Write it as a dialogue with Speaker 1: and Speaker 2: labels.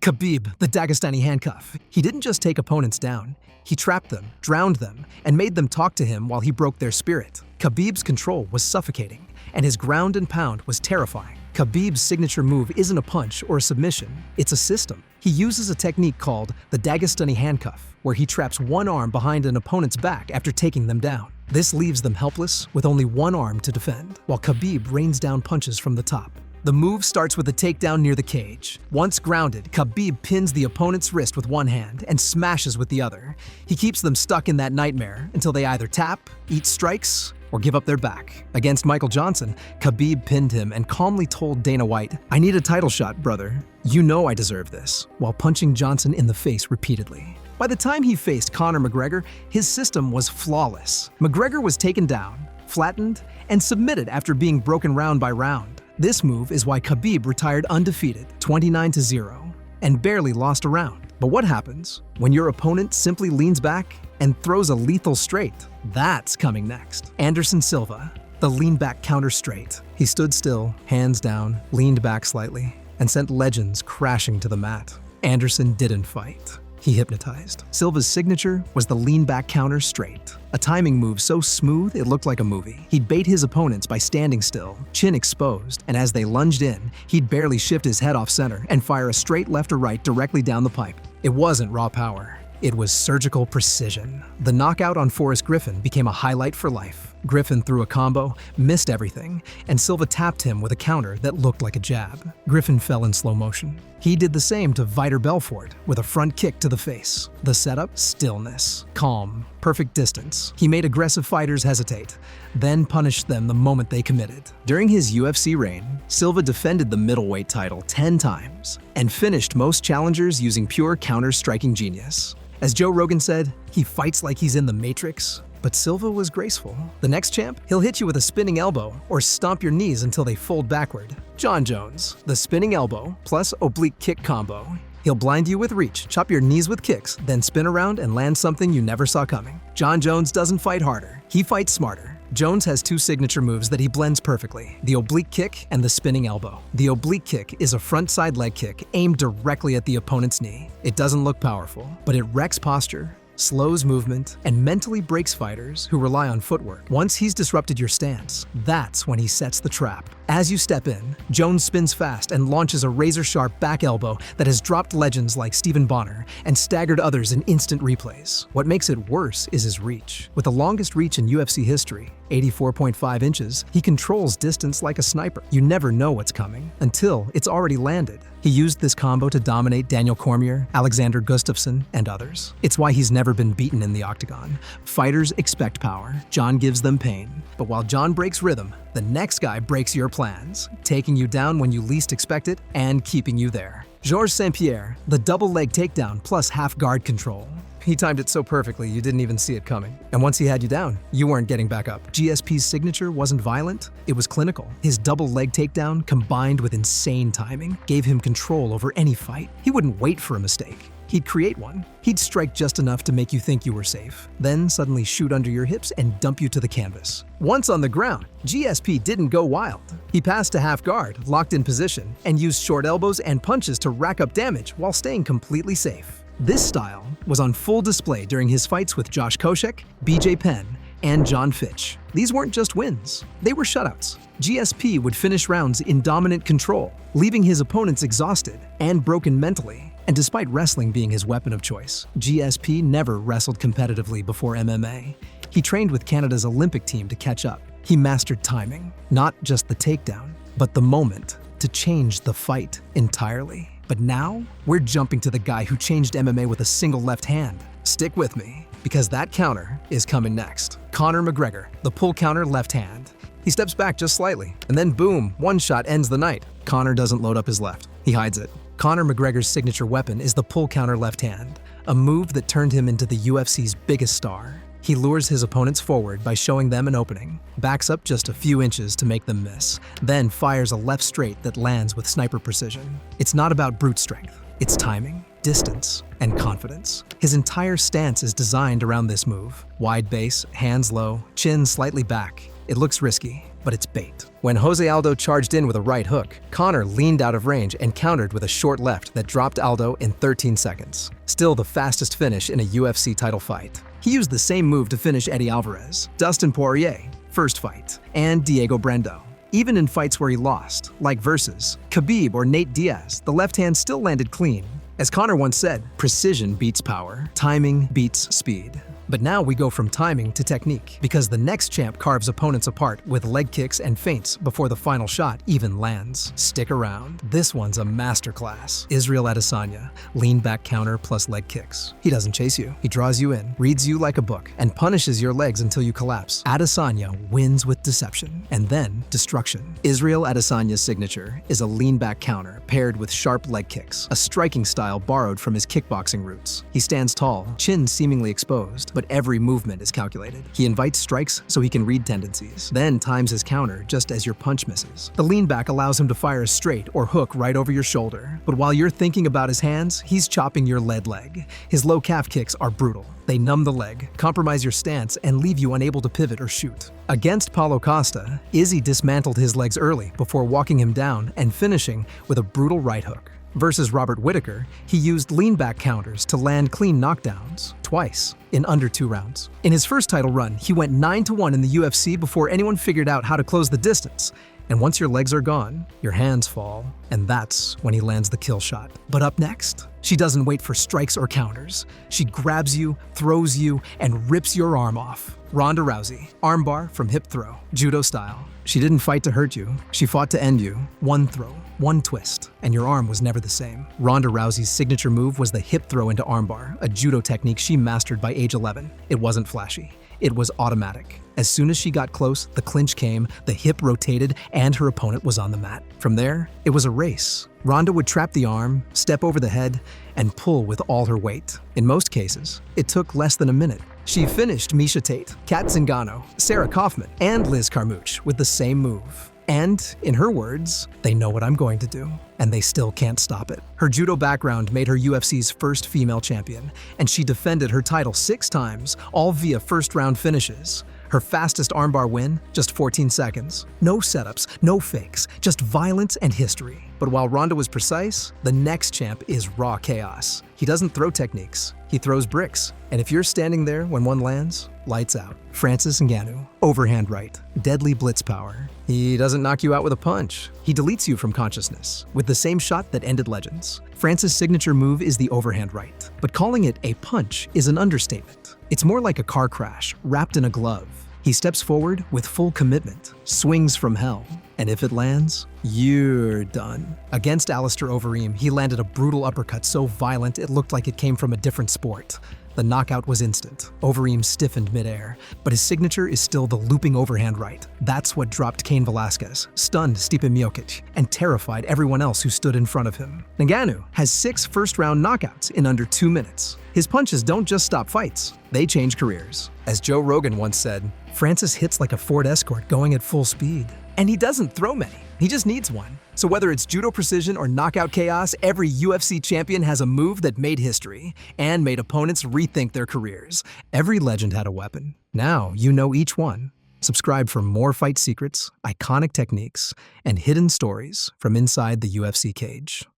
Speaker 1: Khabib, the Dagestani handcuff. He didn't just take opponents down. He trapped them, drowned them, and made them talk to him while he broke their spirit. Khabib's control was suffocating, and his ground and pound was terrifying. Khabib's signature move isn't a punch or a submission, it's a system. He uses a technique called the Dagestani handcuff, where he traps one arm behind an opponent's back after taking them down. This leaves them helpless with only one arm to defend, while Khabib rains down punches from the top. The move starts with a takedown near the cage. Once grounded, Khabib pins the opponent's wrist with one hand and smashes with the other. He keeps them stuck in that nightmare until they either tap, eat strikes, or give up their back. Against Michael Johnson, Khabib pinned him and calmly told Dana White, "I need a title shot, brother. You know I deserve this," while punching Johnson in the face repeatedly. By the time he faced Conor McGregor, his system was flawless. McGregor was taken down, flattened, and submitted after being broken round by round. This move is why Khabib retired undefeated, 29-0, and barely lost a round. But what happens when your opponent simply leans back and throws a lethal straight? That's coming next. Anderson Silva, the lean back counter straight. He stood still, hands down, leaned back slightly, and sent legends crashing to the mat. Anderson didn't fight. He hypnotized. Silva's signature was the lean back counter straight, a timing move so smooth it looked like a movie. He'd bait his opponents by standing still, chin exposed, and as they lunged in, he'd barely shift his head off center and fire a straight left or right directly down the pipe. It wasn't raw power. It was surgical precision. The knockout on Forrest Griffin became a highlight for life. Griffin threw a combo, missed everything, and Silva tapped him with a counter that looked like a jab. Griffin fell in slow motion. He did the same to Vitor Belfort with a front kick to the face. The setup? Stillness. Calm. Perfect distance. He made aggressive fighters hesitate, then punished them the moment they committed. During his UFC reign, Silva defended the middleweight title 10 times and finished most challengers using pure counter-striking genius. As Joe Rogan said, he fights like he's in the Matrix. But Silva was graceful. The next champ, he'll hit you with a spinning elbow or stomp your knees until they fold backward. Jon Jones, the spinning elbow plus oblique kick combo. He'll blind you with reach, chop your knees with kicks, then spin around and land something you never saw coming. Jon Jones doesn't fight harder, he fights smarter. Jones has two signature moves that he blends perfectly, the oblique kick and the spinning elbow. The oblique kick is a front side leg kick aimed directly at the opponent's knee. It doesn't look powerful, but it wrecks posture, slows movement, and mentally breaks fighters who rely on footwork. Once he's disrupted your stance, that's when he sets the trap. As you step in, Jones spins fast and launches a razor-sharp back elbow that has dropped legends like Stephen Bonner and staggered others in instant replays. What makes it worse is his reach. With the longest reach in UFC history, 84.5 inches, he controls distance like a sniper. You never know what's coming until it's already landed. He used this combo to dominate Daniel Cormier, Alexander Gustafsson, and others. It's why he's never been beaten in the octagon. Fighters expect power. Jon gives them pain. But while Jon breaks rhythm, the next guy breaks your plans, taking you down when you least expect it and keeping you there. Georges St-Pierre, the double leg takedown plus half guard control. He timed it so perfectly you didn't even see it coming. And once he had you down, you weren't getting back up. GSP's signature wasn't violent, it was clinical. His double leg takedown, combined with insane timing, gave him control over any fight. He wouldn't wait for a mistake. He'd create one. He'd strike just enough to make you think you were safe, then suddenly shoot under your hips and dump you to the canvas. Once on the ground, GSP didn't go wild. He passed to half guard, locked in position, and used short elbows and punches to rack up damage while staying completely safe. This style was on full display during his fights with Josh Koscheck, BJ Penn, and John Fitch. These weren't just wins, they were shutouts. GSP would finish rounds in dominant control, leaving his opponents exhausted and broken mentally. And despite wrestling being his weapon of choice, GSP never wrestled competitively before MMA. He trained with Canada's Olympic team to catch up. He mastered timing, not just the takedown, but the moment to change the fight entirely. But now, we're jumping to the guy who changed MMA with a single left hand. Stick with me, because that counter is coming next. Conor McGregor, the pull counter left hand. He steps back just slightly, and then boom, one shot ends the night. Conor doesn't load up his left. He hides it. Conor McGregor's signature weapon is the pull counter left hand, a move that turned him into the UFC's biggest star. He lures his opponents forward by showing them an opening, backs up just a few inches to make them miss, then fires a left straight that lands with sniper precision. It's not about brute strength, it's timing, distance, and confidence. His entire stance is designed around this move. Wide base, hands low, chin slightly back. It looks risky, but it's bait. When Jose Aldo charged in with a right hook, Conor leaned out of range and countered with a short left that dropped Aldo in 13 seconds. Still the fastest finish in a UFC title fight. He used the same move to finish Eddie Alvarez, Dustin Poirier, first fight, and Diego Brando. Even in fights where he lost, like versus Khabib or Nate Diaz, the left hand still landed clean. As Conor once said, precision beats power, timing beats speed. But now we go from timing to technique, because the next champ carves opponents apart with leg kicks and feints before the final shot even lands. Stick around. This one's a masterclass. Israel Adesanya, lean back counter plus leg kicks. He doesn't chase you. He draws you in, reads you like a book, and punishes your legs until you collapse. Adesanya wins with deception, and then destruction. Israel Adesanya's signature is a lean back counter paired with sharp leg kicks, a striking style borrowed from his kickboxing roots. He stands tall, chin seemingly exposed, but every movement is calculated. He invites strikes so he can read tendencies, then times his counter just as your punch misses. The lean back allows him to fire a straight or hook right over your shoulder, but while you're thinking about his hands, he's chopping your lead leg. His low calf kicks are brutal. They numb the leg, compromise your stance, and leave you unable to pivot or shoot. Against Paulo Costa, Izzy dismantled his legs early before walking him down and finishing with a brutal right hook. Versus Robert Whittaker, he used lean-back counters to land clean knockdowns, twice, in under 2 rounds. In his first title run, he went 9-1 in the UFC before anyone figured out how to close the distance. And once your legs are gone, your hands fall, and that's when he lands the kill shot. But up next, she doesn't wait for strikes or counters. She grabs you, throws you, and rips your arm off. Ronda Rousey, armbar from hip throw, judo style. She didn't fight to hurt you, she fought to end you. One throw, one twist, and your arm was never the same. Ronda Rousey's signature move was the hip throw into armbar, a judo technique she mastered by age 11. It wasn't flashy. It was automatic. As soon as she got close, the clinch came, the hip rotated, and her opponent was on the mat. From there, it was a race. Ronda would trap the arm, step over the head, and pull with all her weight. In most cases, it took less than a minute. She finished Miesha Tate, Kat Zingano, Sarah Kaufman, and Liz Carmouche with the same move. And, in her words, they know what I'm going to do, and they still can't stop it. Her judo background made her UFC's first female champion, and she defended her title 6 times, all via first-round finishes. Her fastest armbar win, just 14 seconds. No setups, no fakes, just violence and history. But while Ronda was precise, the next champ is raw chaos. He doesn't throw techniques, he throws bricks. And if you're standing there when one lands, lights out. Francis Ngannou, overhand right, deadly blitz power. He doesn't knock you out with a punch. He deletes you from consciousness with the same shot that ended legends. Francis' signature move is the overhand right, but calling it a punch is an understatement. It's more like a car crash wrapped in a glove. He steps forward with full commitment, swings from hell, and if it lands, you're done. Against Alistair Overeem, he landed a brutal uppercut so violent it looked like it came from a different sport. The knockout was instant. Overeem stiffened midair, but his signature is still the looping overhand right. That's what dropped Cain Velasquez, stunned Stipe Miocic, and terrified everyone else who stood in front of him. Ngannou has 6 first-round knockouts in under 2 minutes. His punches don't just stop fights, they change careers. As Joe Rogan once said, Francis hits like a Ford Escort going at full speed. And he doesn't throw many, he just needs one. So whether it's judo precision or knockout chaos, every UFC champion has a move that made history and made opponents rethink their careers. Every legend had a weapon. Now you know each one. Subscribe for more fight secrets, iconic techniques, and hidden stories from inside the UFC cage.